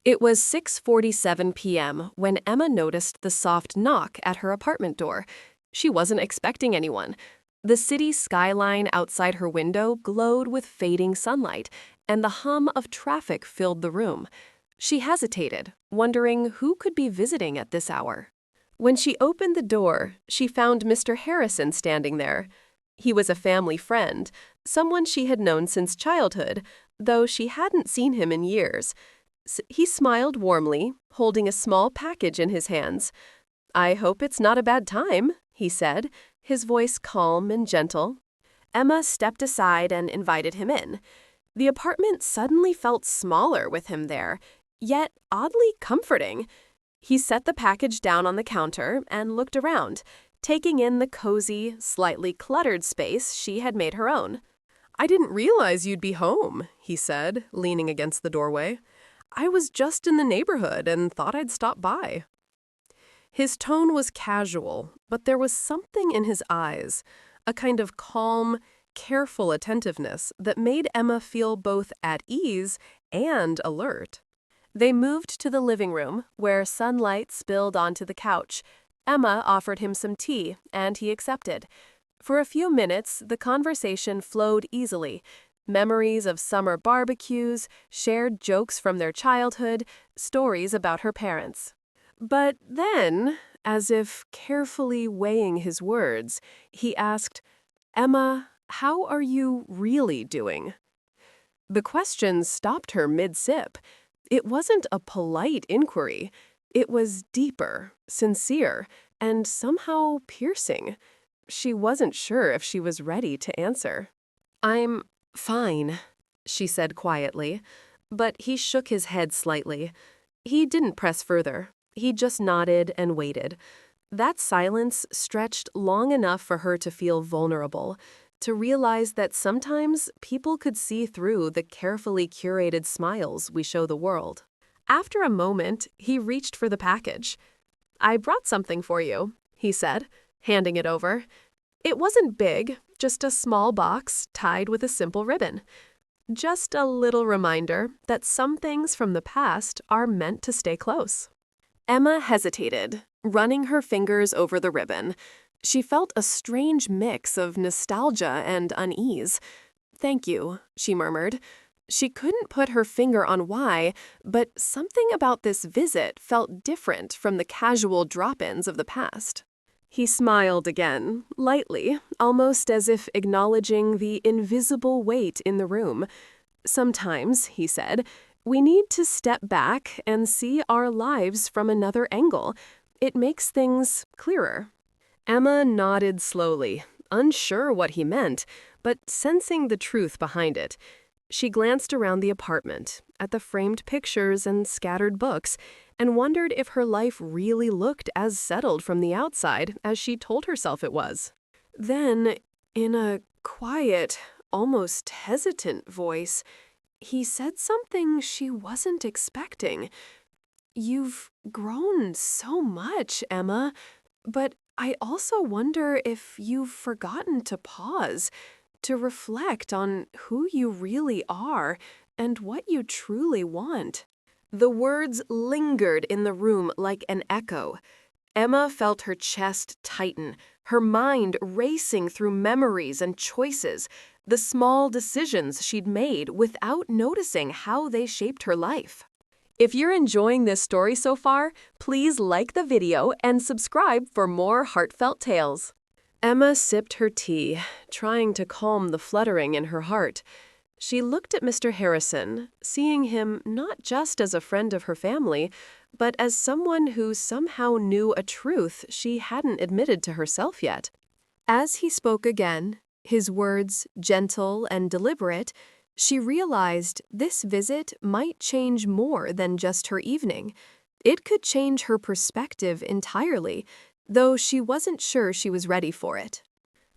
It was 6:47 p.m. when Emma noticed the soft knock at her apartment door. She wasn't expecting anyone. The city skyline outside her window glowed with fading sunlight, and the hum of traffic filled the room. She hesitated, wondering who could be visiting at this hour. When she opened the door, she found Mr. Harrison standing there. He was a family friend, someone she had known since childhood, though she hadn't seen him in years. He smiled warmly, holding a small package in his hands. "I hope it's not a bad time," he said, his voice calm and gentle. Emma stepped aside and invited him in. The apartment suddenly felt smaller with him there, yet oddly comforting. He set the package down on the counter and looked around, taking in the cozy, slightly cluttered space she had made her own. "I didn't realize you'd be home," he said, leaning against the doorway. "I was just in the neighborhood and thought I'd stop by." His tone was casual, but there was something in his eyes, a kind of calm, careful attentiveness that made Emma feel both at ease and alert. They moved to the living room, where sunlight spilled onto the couch. Emma offered him some tea, and he accepted. For a few minutes, the conversation flowed easily. Memories of summer barbecues, shared jokes from their childhood, stories about her parents. But then, as if carefully weighing his words, he asked, "Emma, how are you really doing?" The question stopped her mid-sip. It wasn't a polite inquiry. It was deeper, sincere, and somehow piercing. She wasn't sure if she was ready to answer. "I'm fine," she said quietly, but he shook his head slightly. He didn't press further. He just nodded and waited. That silence stretched long enough for her to feel vulnerable, to realize that sometimes people could see through the carefully curated smiles we show the world. After a moment, he reached for the package. "I brought something for you," he said, handing it over. It wasn't big, just a small box tied with a simple ribbon. Just a little reminder that some things from the past are meant to stay close. Emma hesitated, running her fingers over the ribbon. She felt a strange mix of nostalgia and unease. "Thank you," she murmured. She couldn't put her finger on why, but something about this visit felt different from the casual drop-ins of the past. He smiled again, lightly, almost as if acknowledging the invisible weight in the room. "Sometimes," he said, "we need to step back and see our lives from another angle. It makes things clearer." Emma nodded slowly, unsure what he meant, but sensing the truth behind it. She glanced around the apartment, at the framed pictures and scattered books, and wondered if her life really looked as settled from the outside as she told herself it was. Then, in a quiet, almost hesitant voice, he said something she wasn't expecting. "You've grown so much, Emma, but I also wonder if you've forgotten to pause, to reflect on who you really are and what you truly want." The words lingered in the room like an echo. Emma felt her chest tighten, her mind racing through memories and choices, the small decisions she'd made without noticing how they shaped her life. If you're enjoying this story so far, please like the video and subscribe for more heartfelt tales. Emma sipped her tea, trying to calm the fluttering in her heart. She looked at Mr. Harrison, seeing him not just as a friend of her family, but as someone who somehow knew a truth she hadn't admitted to herself yet. As he spoke again, his words gentle and deliberate, she realized this visit might change more than just her evening. It could change her perspective entirely, though she wasn't sure she was ready for it.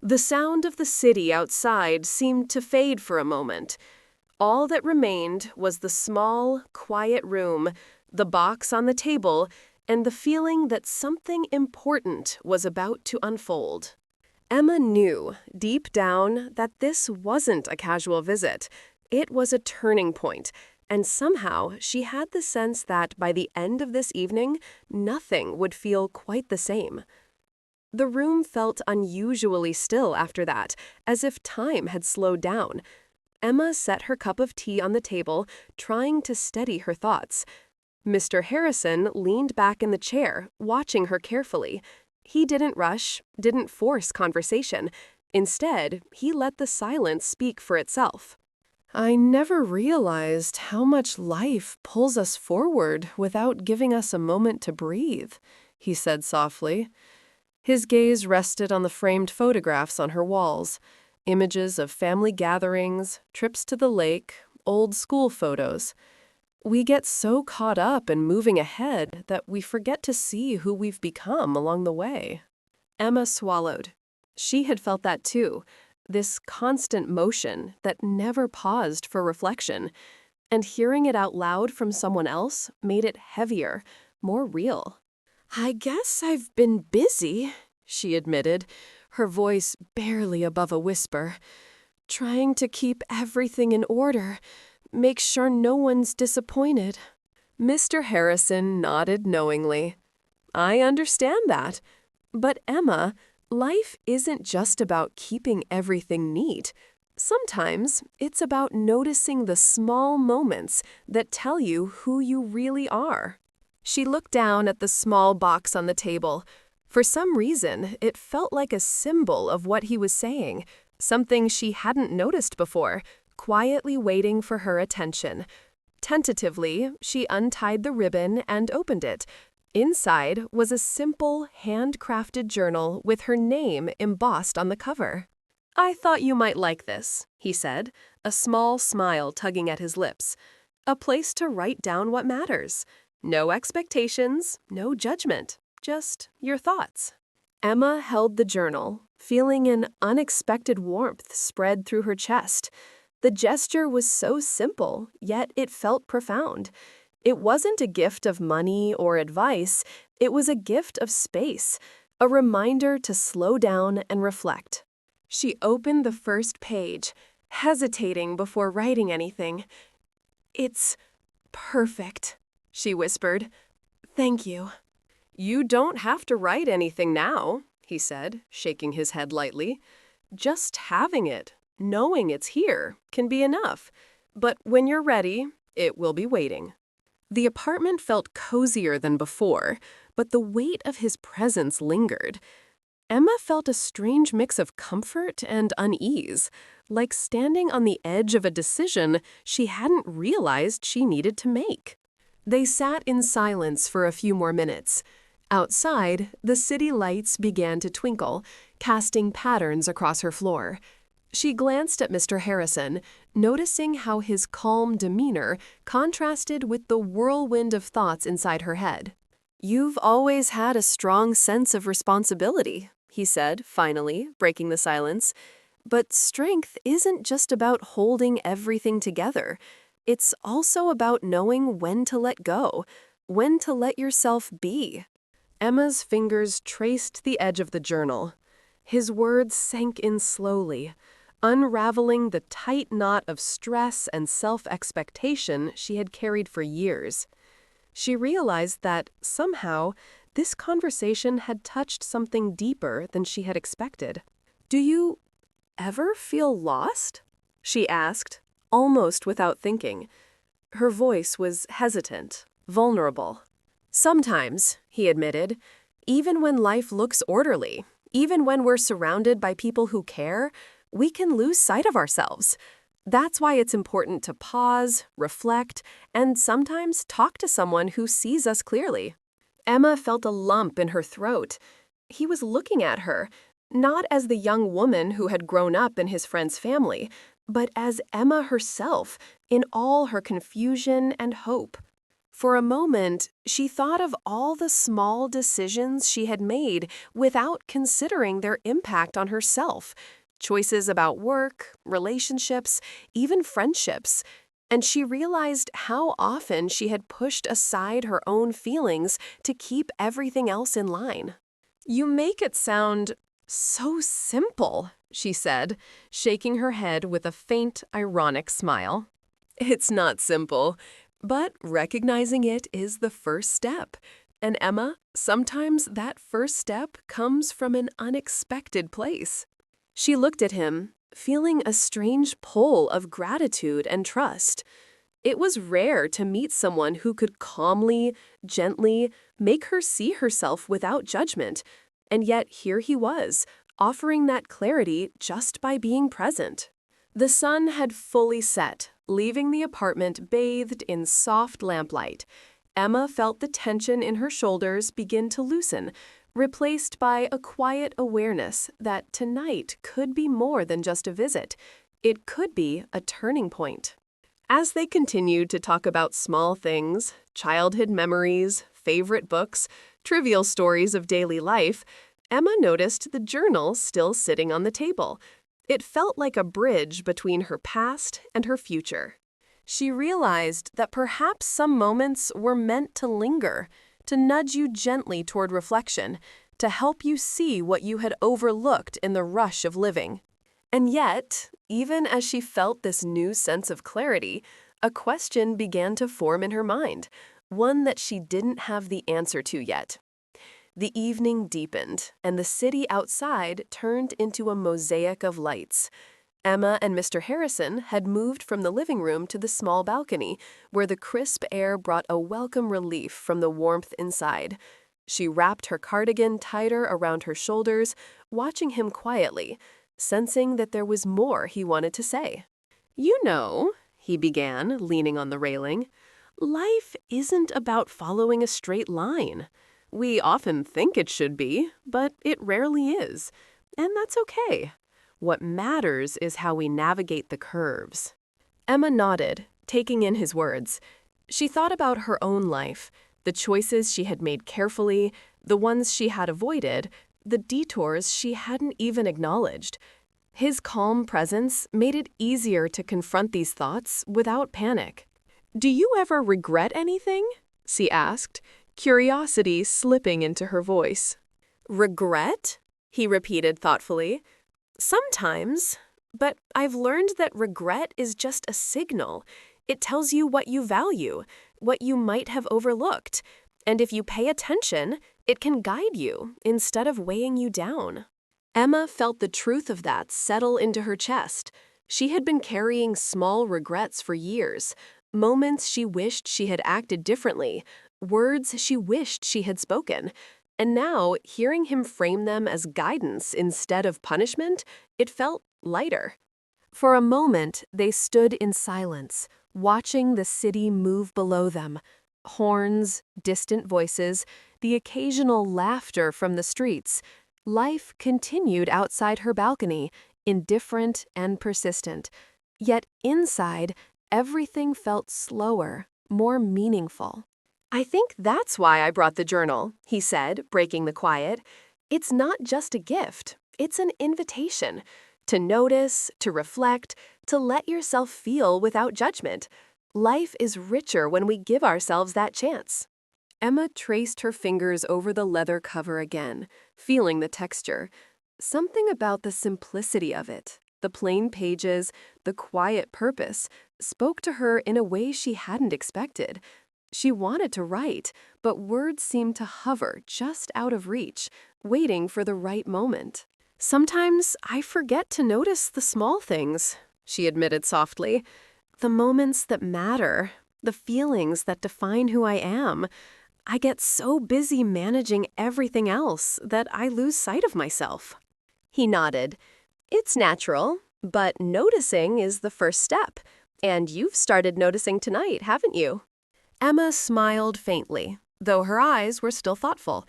The sound of the city outside seemed to fade for a moment. All that remained was the small, quiet room, the box on the table, and the feeling that something important was about to unfold. Emma knew, deep down, that this wasn't a casual visit. It was a turning point, and somehow she had the sense that by the end of this evening, nothing would feel quite the same. The room felt unusually still after that, as if time had slowed down. Emma set her cup of tea on the table, trying to steady her thoughts. Mr. Harrison leaned back in the chair, watching her carefully. He didn't rush, didn't force conversation. Instead, he let the silence speak for itself. "I never realized how much life pulls us forward without giving us a moment to breathe," he said softly. His gaze rested on the framed photographs on her walls, images of family gatherings, trips to the lake, old school photos. We get so caught up in moving ahead that we forget to see who we've become along the way. Emma swallowed. She had felt that too, this constant motion that never paused for reflection, and hearing it out loud from someone else made it heavier, more real. "I guess I've been busy," she admitted, her voice barely above a whisper, "trying to keep everything in order, make sure no one's disappointed." Mr. Harrison nodded knowingly. "I understand that. But Emma, life isn't just about keeping everything neat. Sometimes it's about noticing the small moments that tell you who you really are." She looked down at the small box on the table. For some reason, it felt like a symbol of what he was saying, something she hadn't noticed before, quietly waiting for her attention. Tentatively, she untied the ribbon and opened it. Inside was a simple, handcrafted journal with her name embossed on the cover. "I thought you might like this," he said, a small smile tugging at his lips. "A place to write down what matters. No expectations, no judgment, just your thoughts." Emma held the journal, feeling an unexpected warmth spread through her chest. The gesture was so simple, yet it felt profound. It wasn't a gift of money or advice, it was a gift of space, a reminder to slow down and reflect. She opened the first page, hesitating before writing anything. "It's perfect," she whispered. "Thank you." "You don't have to write anything now," he said, shaking his head lightly. "Just having it, knowing it's here, can be enough. But when you're ready, it will be waiting." The apartment felt cozier than before, but the weight of his presence lingered. Emma felt a strange mix of comfort and unease, like standing on the edge of a decision she hadn't realized she needed to make. They sat in silence for a few more minutes. Outside, the city lights began to twinkle, casting patterns across her floor. She glanced at Mr. Harrison, noticing how his calm demeanor contrasted with the whirlwind of thoughts inside her head. "You've always had a strong sense of responsibility," he said, finally, breaking the silence. "But strength isn't just about holding everything together. It's also about knowing when to let go, when to let yourself be." Emma's fingers traced the edge of the journal. His words sank in slowly, unraveling the tight knot of stress and self-expectation she had carried for years. She realized that, somehow, this conversation had touched something deeper than she had expected. "Do you ever feel lost?" she asked, almost without thinking. Her voice was hesitant, vulnerable. "Sometimes," he admitted, "even when life looks orderly, even when we're surrounded by people who care, we can lose sight of ourselves. That's why it's important to pause, reflect, and sometimes talk to someone who sees us clearly." Emma felt a lump in her throat. He was looking at her, not as the young woman who had grown up in his friend's family, but as Emma herself, in all her confusion and hope. For a moment, she thought of all the small decisions she had made without considering their impact on herself, choices about work, relationships, even friendships, and she realized how often she had pushed aside her own feelings to keep everything else in line. "You make it sound so simple," she said, shaking her head with a faint, ironic smile. It's not simple, but recognizing it is the first step. And Emma, sometimes that first step comes from an unexpected place. She looked at him, feeling a strange pull of gratitude and trust. It was rare to meet someone who could calmly, gently make her see herself without judgment, and yet here he was, offering that clarity just by being present. The sun had fully set, leaving the apartment bathed in soft lamplight. Emma felt the tension in her shoulders begin to loosen, replaced by a quiet awareness that tonight could be more than just a visit. It could be a turning point. As they continued to talk about small things, childhood memories, favorite books, trivial stories of daily life, Emma noticed the journal still sitting on the table. It felt like a bridge between her past and her future. She realized that perhaps some moments were meant to linger, to nudge you gently toward reflection, to help you see what you had overlooked in the rush of living. And yet, even as she felt this new sense of clarity, a question began to form in her mind, one that she didn't have the answer to yet. The evening deepened, and the city outside turned into a mosaic of lights. Emma and Mr. Harrison had moved from the living room to the small balcony, where the crisp air brought a welcome relief from the warmth inside. She wrapped her cardigan tighter around her shoulders, watching him quietly, sensing that there was more he wanted to say. "You know," he began, leaning on the railing, "life isn't about following a straight line. We often think it should be, but it rarely is. And that's okay. What matters is how we navigate the curves." Emma nodded, taking in his words. She thought about her own life, the choices she had made carefully, the ones she had avoided, the detours she hadn't even acknowledged. His calm presence made it easier to confront these thoughts without panic. "Do you ever regret anything?" she asked, curiosity slipping into her voice. "Regret?" he repeated thoughtfully. "Sometimes, but I've learned that regret is just a signal. It tells you what you value, what you might have overlooked, and if you pay attention, it can guide you instead of weighing you down." Emma felt the truth of that settle into her chest. She had been carrying small regrets for years, moments she wished she had acted differently, words she wished she had spoken. And now, hearing him frame them as guidance instead of punishment, it felt lighter. For a moment, they stood in silence, watching the city move below them. Horns, distant voices, the occasional laughter from the streets. Life continued outside her balcony, indifferent and persistent. Yet inside, everything felt slower, more meaningful. "I think that's why I brought the journal," he said, breaking the quiet. "It's not just a gift, it's an invitation. To notice, to reflect, to let yourself feel without judgment. Life is richer when we give ourselves that chance." Emma traced her fingers over the leather cover again, feeling the texture. Something about the simplicity of it, the plain pages, the quiet purpose, spoke to her in a way she hadn't expected. She wanted to write, but words seemed to hover just out of reach, waiting for the right moment. "Sometimes I forget to notice the small things," she admitted softly. "The moments that matter, the feelings that define who I am. I get so busy managing everything else that I lose sight of myself." He nodded. "It's natural, but noticing is the first step. And you've started noticing tonight, haven't you?" Emma smiled faintly, though her eyes were still thoughtful.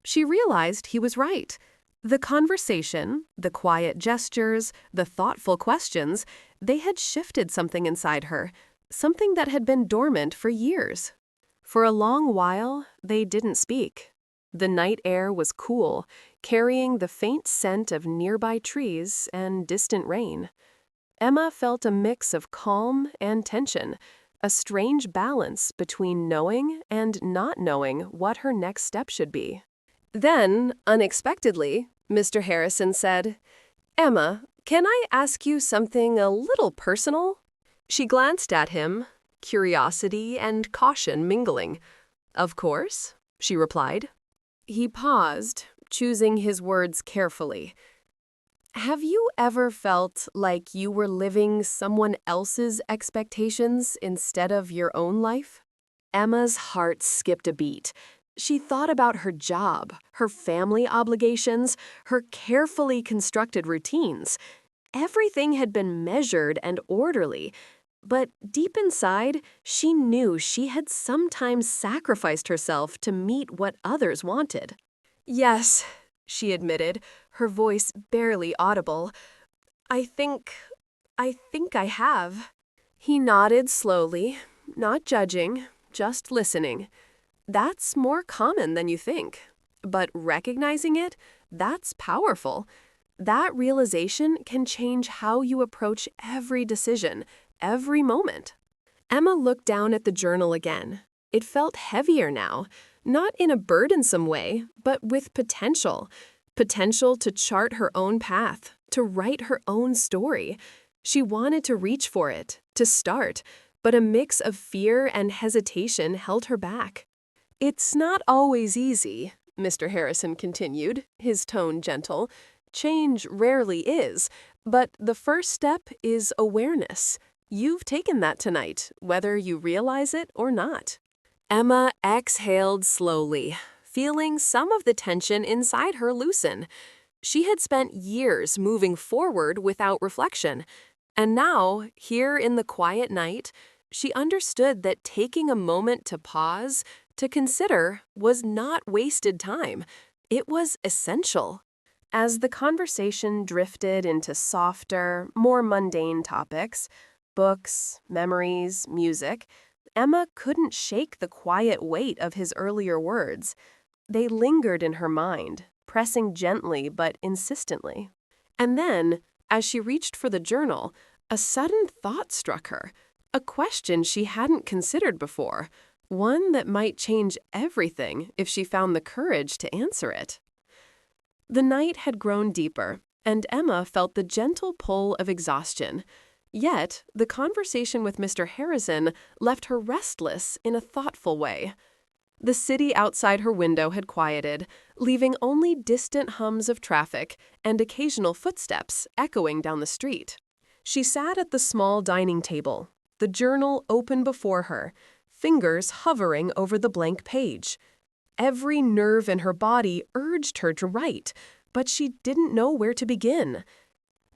She realized he was right. The conversation, the quiet gestures, the thoughtful questions, they had shifted something inside her, something that had been dormant for years. For a long while, they didn't speak. The night air was cool, carrying the faint scent of nearby trees and distant rain. Emma felt a mix of calm and tension, a strange balance between knowing and not knowing what her next step should be. Then, unexpectedly, Mr. Harrison said, "Emma, can I ask you something a little personal?" She glanced at him, curiosity and caution mingling. "Of course," she replied. He paused, choosing his words carefully. "Have you ever felt like you were living someone else's expectations instead of your own life?" Emma's heart skipped a beat. She thought about her job, her family obligations, her carefully constructed routines. Everything had been measured and orderly, but deep inside, she knew she had sometimes sacrificed herself to meet what others wanted. "Yes," she admitted, her voice barely audible. I think I have." He nodded slowly, not judging, just listening. "That's more common than you think. But recognizing it, that's powerful. That realization can change how you approach every decision, every moment." Emma looked down at the journal again. It felt heavier now, not in a burdensome way, but with potential. Potential to chart her own path, to write her own story. She wanted to reach for it, to start, but a mix of fear and hesitation held her back. "It's not always easy," Mr. Harrison continued, his tone gentle. "Change rarely is, but the first step is awareness. You've taken that tonight, whether you realize it or not." Emma exhaled slowly, feeling some of the tension inside her loosen. She had spent years moving forward without reflection, and now, here in the quiet night, she understood that taking a moment to pause, to consider, was not wasted time. It was essential. As the conversation drifted into softer, more mundane topics, books, memories, music, Emma couldn't shake the quiet weight of his earlier words. They lingered in her mind, pressing gently but insistently. And then, as she reached for the journal, a sudden thought struck her, a question she hadn't considered before, one that might change everything if she found the courage to answer it. The night had grown deeper, and Emma felt the gentle pull of exhaustion. Yet, the conversation with Mr. Harrison left her restless in a thoughtful way. The city outside her window had quieted, leaving only distant hums of traffic and occasional footsteps echoing down the street. She sat at the small dining table, the journal open before her, fingers hovering over the blank page. Every nerve in her body urged her to write, but she didn't know where to begin.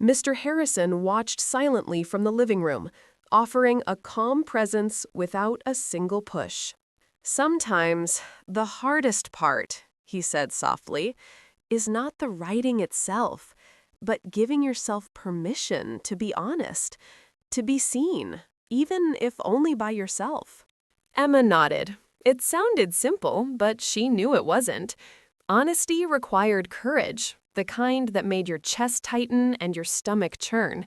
Mr. Harrison watched silently from the living room, offering a calm presence without a single push. "Sometimes the hardest part," he said softly, "is not the writing itself, but giving yourself permission to be honest, to be seen, even if only by yourself." Emma nodded. It sounded simple, but she knew it wasn't. Honesty required courage, the kind that made your chest tighten and your stomach churn.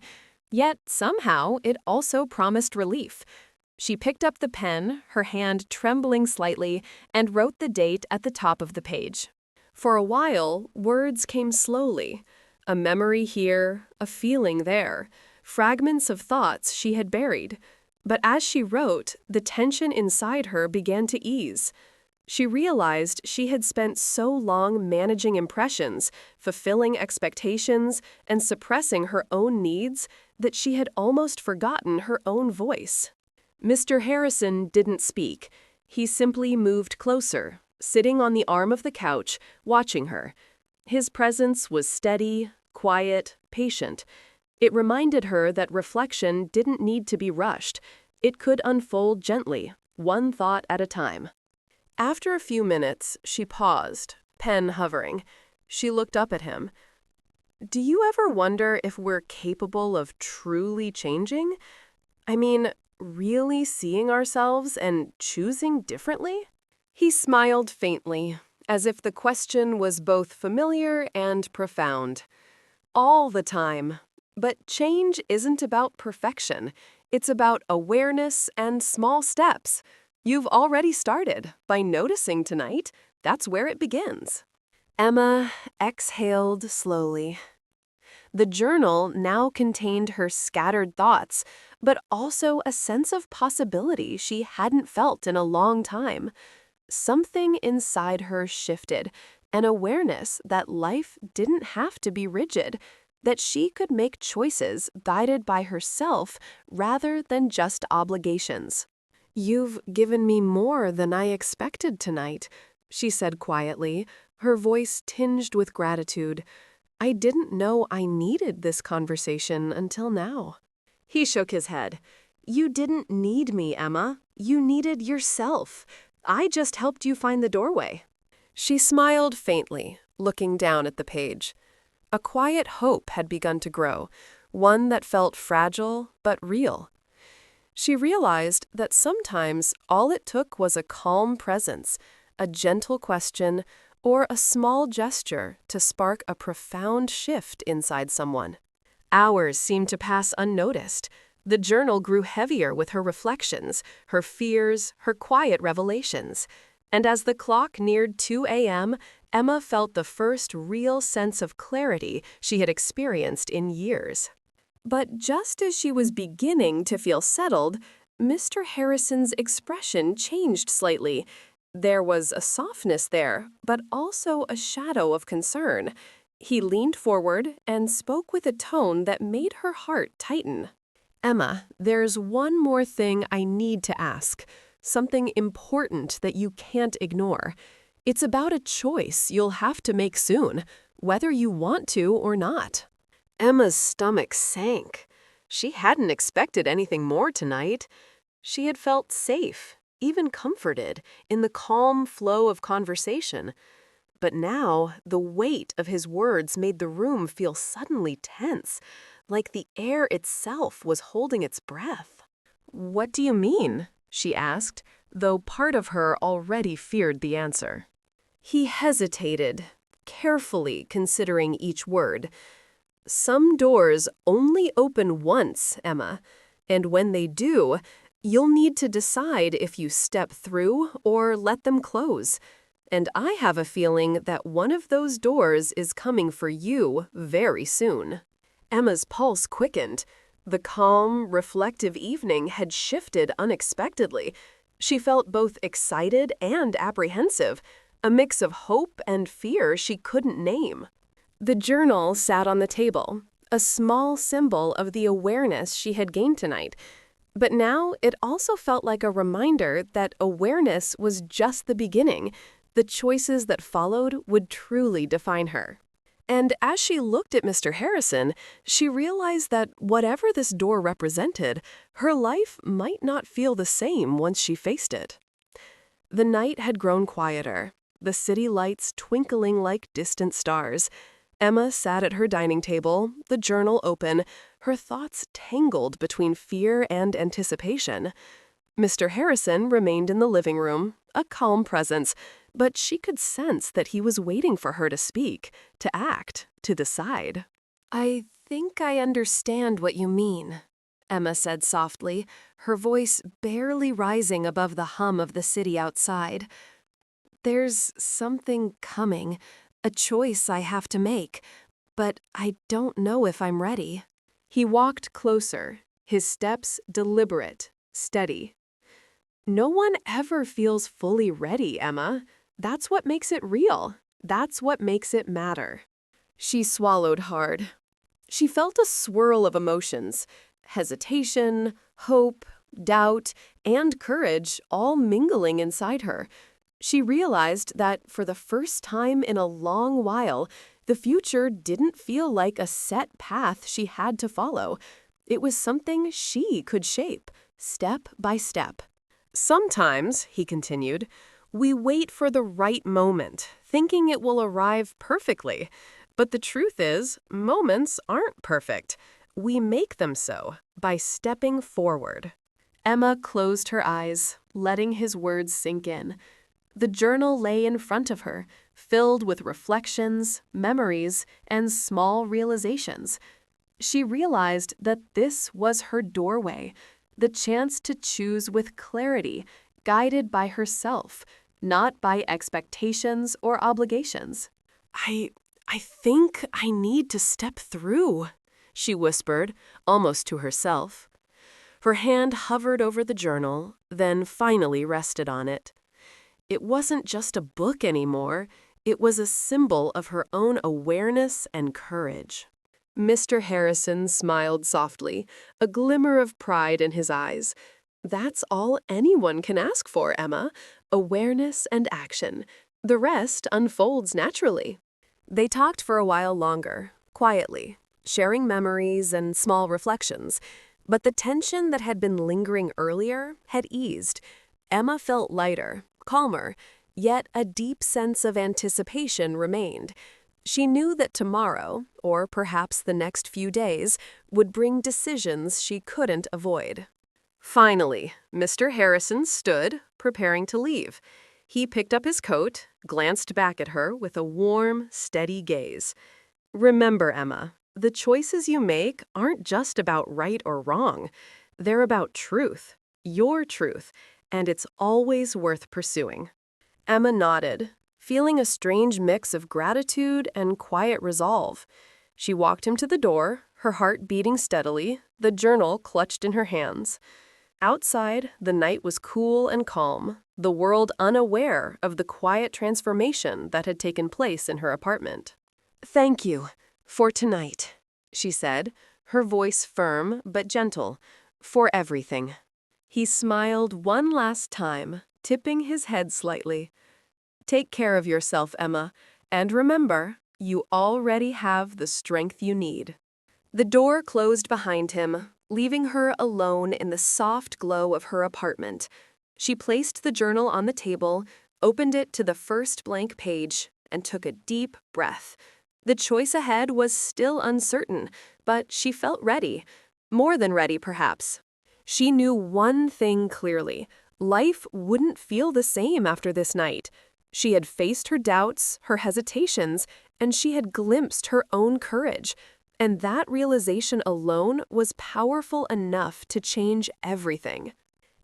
Yet, somehow, it also promised relief. She picked up the pen, her hand trembling slightly, and wrote the date at the top of the page. For a while, words came slowly. A memory here, a feeling there, fragments of thoughts she had buried. But as she wrote, the tension inside her began to ease. She realized she had spent so long managing impressions, fulfilling expectations, and suppressing her own needs that she had almost forgotten her own voice. Mr. Harrison didn't speak. He simply moved closer, sitting on the arm of the couch, watching her. His presence was steady, quiet, patient. It reminded her that reflection didn't need to be rushed. It could unfold gently, one thought at a time. After a few minutes, she paused, pen hovering. She looked up at him. "Do you ever wonder if we're capable of truly changing? I mean, really seeing ourselves and choosing differently?" He smiled faintly, as if the question was both familiar and profound. "All the time. But change isn't about perfection. It's about awareness and small steps. You've already started by noticing tonight. That's where it begins." Emma exhaled slowly. The journal now contained her scattered thoughts, but also a sense of possibility she hadn't felt in a long time. Something inside her shifted, an awareness that life didn't have to be rigid, that she could make choices guided by herself rather than just obligations. "You've given me more than I expected tonight," she said quietly, her voice tinged with gratitude. "I didn't know I needed this conversation until now." He shook his head. "You didn't need me, Emma. You needed yourself. I just helped you find the doorway." She smiled faintly, looking down at the page. A quiet hope had begun to grow, one that felt fragile but real. She realized that sometimes all it took was a calm presence, a gentle question, or a small gesture to spark a profound shift inside someone. Hours seemed to pass unnoticed. The journal grew heavier with her reflections, her fears, her quiet revelations. And as the clock neared 2 a.m., Emma felt the first real sense of clarity she had experienced in years. But just as she was beginning to feel settled, Mr. Harrison's expression changed slightly. There was a softness there, but also a shadow of concern. He leaned forward and spoke with a tone that made her heart tighten. "Emma, there's one more thing I need to ask, something important that you can't ignore. It's about a choice you'll have to make soon, whether you want to or not." Emma's stomach sank. She hadn't expected anything more tonight. She had felt safe, even comforted, in the calm flow of conversation. But now, the weight of his words made the room feel suddenly tense, like the air itself was holding its breath. "What do you mean?" she asked, though part of her already feared the answer. He hesitated, carefully considering each word. "Some doors only open once, Emma, and when they do, you'll need to decide if you step through or let them close. And I have a feeling that one of those doors is coming for you very soon." Emma's pulse quickened. The calm, reflective evening had shifted unexpectedly. She felt both excited and apprehensive, a mix of hope and fear she couldn't name. The journal sat on the table, a small symbol of the awareness she had gained tonight. But now it also felt like a reminder that awareness was just the beginning. The choices that followed would truly define her. And as she looked at Mr. Harrison, she realized that whatever this door represented, her life might not feel the same once she faced it. The night had grown quieter, the city lights twinkling like distant stars. Emma sat at her dining table, the journal open, her thoughts tangled between fear and anticipation. Mr. Harrison remained in the living room, a calm presence, but she could sense that he was waiting for her to speak, to act, to decide. "I think I understand what you mean," Emma said softly, her voice barely rising above the hum of the city outside. "There's something coming, a choice I have to make, but I don't know if I'm ready." He walked closer, his steps deliberate, steady. "No one ever feels fully ready, Emma. That's what makes it real. That's what makes it matter." She swallowed hard. She felt a swirl of emotions, hesitation, hope, doubt, and courage all mingling inside her. She realized that for the first time in a long while, the future didn't feel like a set path she had to follow. It was something she could shape, step by step. "Sometimes," he continued, "we wait for the right moment, thinking it will arrive perfectly. But the truth is, moments aren't perfect. We make them so by stepping forward." Emma closed her eyes, letting his words sink in. The journal lay in front of her, filled with reflections, memories, and small realizations. She realized that this was her doorway, the chance to choose with clarity, guided by herself, not by expectations or obligations. I think I need to step through, she whispered, almost to herself. Her hand hovered over the journal, then finally rested on it. It wasn't just a book anymore. It was a symbol of her own awareness and courage. Mr. Harrison smiled softly, a glimmer of pride in his eyes. That's all anyone can ask for, Emma. Awareness and action. The rest unfolds naturally. They talked for a while longer, quietly, sharing memories and small reflections. But the tension that had been lingering earlier had eased. Emma felt lighter, calmer, yet a deep sense of anticipation remained. She knew that tomorrow, or perhaps the next few days, would bring decisions she couldn't avoid. Finally, Mr. Harrison stood, preparing to leave. He picked up his coat, glanced back at her with a warm, steady gaze. Remember, Emma, the choices you make aren't just about right or wrong. They're about truth, your truth, and it's always worth pursuing. Emma nodded, feeling a strange mix of gratitude and quiet resolve. She walked him to the door, her heart beating steadily, the journal clutched in her hands. Outside, the night was cool and calm, the world unaware of the quiet transformation that had taken place in her apartment. "Thank you for tonight," she said, her voice firm but gentle, "for everything." He smiled one last time, tipping his head slightly. "Take care of yourself, Emma, and remember, you already have the strength you need." The door closed behind him, leaving her alone in the soft glow of her apartment. She placed the journal on the table, opened it to the first blank page, and took a deep breath. The choice ahead was still uncertain, but she felt ready. More than ready, perhaps. She knew one thing clearly. Life wouldn't feel the same after this night. She had faced her doubts, her hesitations, and she had glimpsed her own courage. And that realization alone was powerful enough to change everything.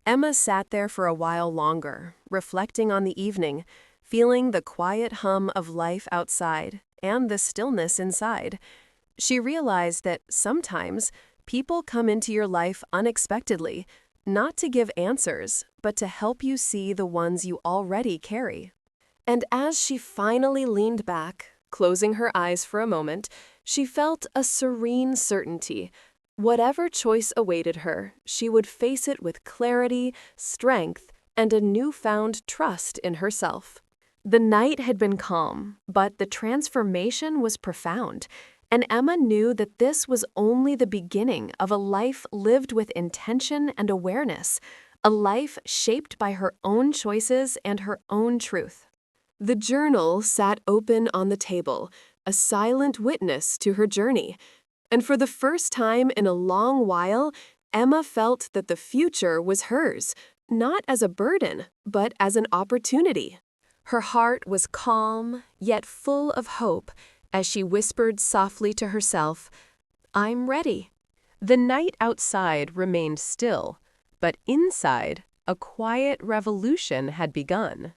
Emma sat there for a while longer, reflecting on the evening, feeling the quiet hum of life outside and the stillness inside. She realized that sometimes people come into your life unexpectedly, not to give answers, but to help you see the ones you already carry. And as she finally leaned back, closing her eyes for a moment, she felt a serene certainty. Whatever choice awaited her, she would face it with clarity, strength, and a newfound trust in herself. The night had been calm, but the transformation was profound, and Emma knew that this was only the beginning of a life lived with intention and awareness, a life shaped by her own choices and her own truth. The journal sat open on the table, a silent witness to her journey. And for the first time in a long while, Emma felt that the future was hers, not as a burden, but as an opportunity. Her heart was calm, yet full of hope, as she whispered softly to herself, "I'm ready." The night outside remained still, but inside, a quiet revolution had begun.